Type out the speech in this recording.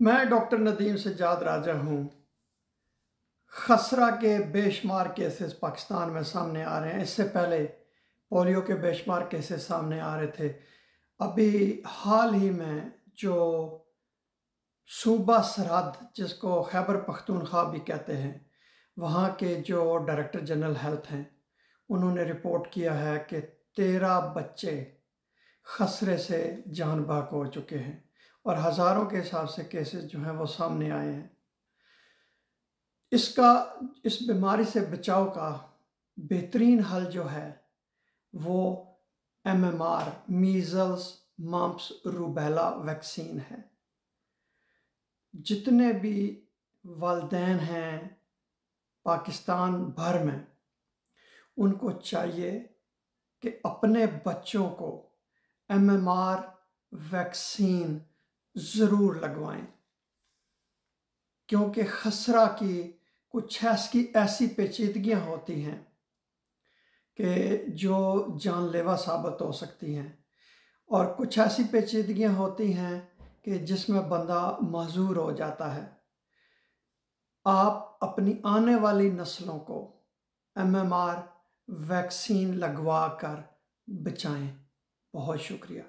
मैं डॉक्टर नदीम सज्जाद राजा हूँ। खसरा के बेशुमार केसेस पाकिस्तान में सामने आ रहे हैं। इससे पहले पोलियो के बेशुमार केसेस सामने आ रहे थे। अभी हाल ही में जो सूबा सरहद, जिसको खैबर पख्तूनख्वा भी कहते हैं, वहाँ के जो डायरेक्टर जनरल हेल्थ हैं, उन्होंने रिपोर्ट किया है कि 13 बच्चे खसरे से जान बाक हो चुके हैं और हज़ारों के हिसाब से केसेस जो हैं वो सामने आए हैं। इस बीमारी से बचाव का बेहतरीन हल जो है वो MMR, measles mumps rubella vaccine है। जितने भी वालिदैन हैं पाकिस्तान भर में, उनको चाहिए कि अपने बच्चों को MMR वैक्सीन ज़रूर लगवाएं, क्योंकि खसरा की कुछ ऐसी पेचीदगियां होती हैं कि जो जानलेवा साबित हो सकती हैं, और कुछ ऐसी पेचीदगियां होती हैं कि जिसमें बंदा माजूर हो जाता है। आप अपनी आने वाली नस्लों को MMR वैक्सीन लगवा कर बचाएं। बहुत शुक्रिया।